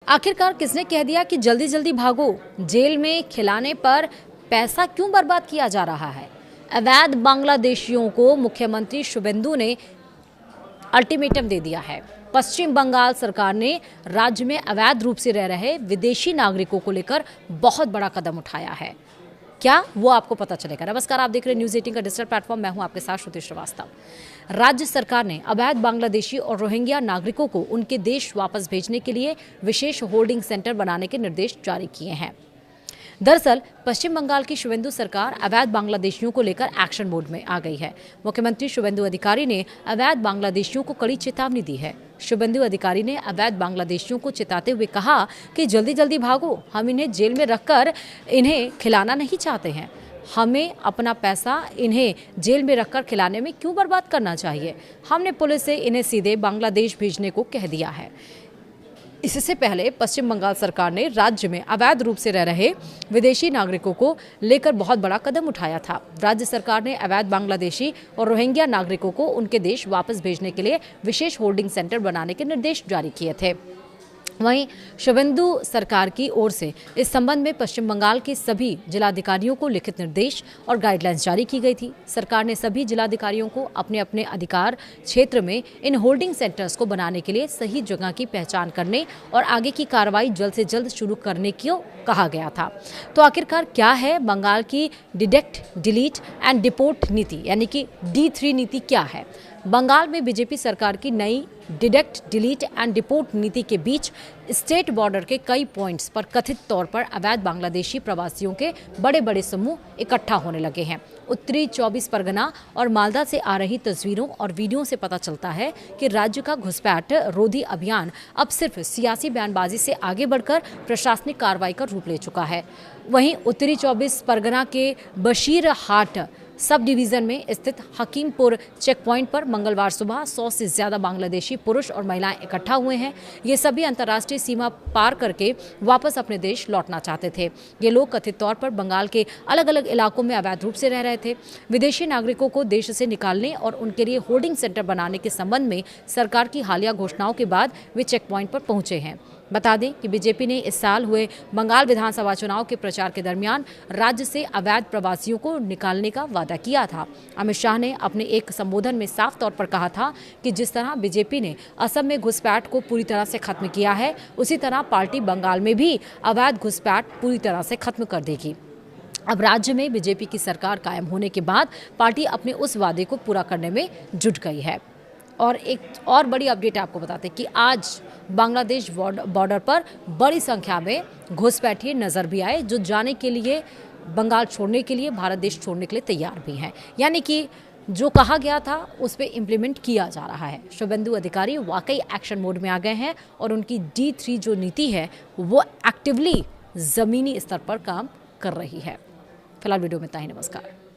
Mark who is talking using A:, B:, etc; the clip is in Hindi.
A: आखिरकार किसने कह दिया कि जल्दी जल्दी भागो? जेल में खिलाने पर पैसा क्यों बर्बाद किया जा रहा है? अवैध बांग्लादेशियों को मुख्यमंत्री शुभेंदु ने अल्टीमेटम दे दिया है। पश्चिम बंगाल सरकार ने राज्य में अवैध रूप से रह रहे विदेशी नागरिकों को लेकर बहुत बड़ा कदम उठाया है। क्या वो आपको पता चलेगा। नमस्कार, आप देख रहे हैं न्यूज़ 18 का डिजिटल प्लेटफॉर्म। मैं हूं आपके साथ श्रुति श्रीवास्तव। राज्य सरकार ने अवैध बांग्लादेशी और रोहिंग्या नागरिकों को उनके देश वापस भेजने के लिए विशेष होल्डिंग सेंटर बनाने के निर्देश जारी किए हैं। दरअसल पश्चिम बंगाल की शुभेंदु सरकार अवैध बांग्लादेशियों को लेकर एक्शन मोड में आ गई है। मुख्यमंत्री शुभेंदु अधिकारी ने अवैध बांग्लादेशियों को कड़ी चेतावनी दी है। शुभेंदु अधिकारी ने अवैध बांग्लादेशियों को चेताते हुए कहा कि जल्दी जल्दी भागो, हम इन्हें जेल में रखकर इन्हें खिलाना नहीं चाहते हैं। हमें अपना पैसा इन्हें जेल में रखकर खिलाने में क्यों बर्बाद करना चाहिए। हमने पुलिस से इन्हें सीधे बांग्लादेश भेजने को कह दिया है। इससे पहले पश्चिम बंगाल सरकार ने राज्य में अवैध रूप से रह रहे विदेशी नागरिकों को लेकर बहुत बड़ा कदम उठाया था। राज्य सरकार ने अवैध बांग्लादेशी और रोहिंग्या नागरिकों को उनके देश वापस भेजने के लिए विशेष होल्डिंग सेंटर बनाने के निर्देश जारी किए थे। वहीं शुभेंदु सरकार की ओर से इस संबंध में पश्चिम बंगाल के सभी जिलाधिकारियों को लिखित निर्देश और गाइडलाइंस जारी की गई थी। सरकार ने सभी जिलाधिकारियों को अपने अपने अधिकार क्षेत्र में इन होल्डिंग सेंटर्स को बनाने के लिए सही जगह की पहचान करने और आगे की कार्रवाई जल्द से जल्द शुरू करने को कहा गया था। तो आखिरकार क्या है बंगाल की डिटेक्ट, डिलीट एंड डिपोर्ट नीति, यानी कि D3 नीति क्या है? बंगाल में बीजेपी सरकार की नई डिटेक्ट, डिलीट एंड डिपोर्ट नीति के बीच स्टेट बॉर्डर के कई पॉइंट्स पर कथित तौर पर अवैध बांग्लादेशी प्रवासियों के बड़े बड़े समूह इकट्ठा होने लगे हैं। उत्तरी 24 परगना और मालदा से आ रही तस्वीरों और वीडियो से पता चलता है कि राज्य का घुसपैठ रोधी अभियान अब सिर्फ सियासी बयानबाजी से आगे बढ़कर प्रशासनिक कार्रवाई का रूप ले चुका है। वहीं उत्तरी 24 परगना के बशीरहाट सब डिवीजन में स्थित हकीमपुर चेक पॉइंट पर मंगलवार सुबह 100 से ज्यादा बांग्लादेशी पुरुष और महिलाएं इकट्ठा हुए हैं। ये सभी अंतर्राष्ट्रीय सीमा पार करके वापस अपने देश लौटना चाहते थे। ये लोग कथित तौर पर बंगाल के अलग अलग इलाकों में अवैध रूप से रह रहे थे। विदेशी नागरिकों को देश से निकालने और उनके लिए होल्डिंग सेंटर बनाने के संबंध में सरकार की हालिया घोषणाओं के बाद वे चेक पॉइंट पर पहुंचे हैं। बता दें कि बीजेपी ने इस साल हुए बंगाल विधानसभा चुनाव के प्रचार के दरमियान राज्य से अवैध प्रवासियों को निकालने का वादा किया था। अमित शाह ने अपने एक संबोधन में साफ तौर पर कहा था कि जिस तरह बीजेपी ने असम में घुसपैठ को पूरी तरह से खत्म किया है, उसी तरह पार्टी बंगाल में भी अवैध घुसपैठ पूरी तरह से खत्म कर देगी। अब राज्य में बीजेपी की सरकार कायम होने के बाद पार्टी अपने उस वादे को पूरा करने में जुट गई है। और एक और बड़ी अपडेट आपको बताते हैं कि आज बांग्लादेश बॉर्डर पर बड़ी संख्या में घुसपैठिए नजर भी आए, जो जाने के लिए बंगाल छोड़ने के लिए भारत देश छोड़ने के लिए तैयार भी हैं। यानी कि जो कहा गया था उस पर इम्प्लीमेंट किया जा रहा है। शुभेंदु अधिकारी वाकई एक्शन मोड में आ गए हैं और उनकी D3 जो नीति है वो एक्टिवली ज़मीनी स्तर पर काम कर रही है। फिलहाल वीडियो में इतना ही। नमस्कार।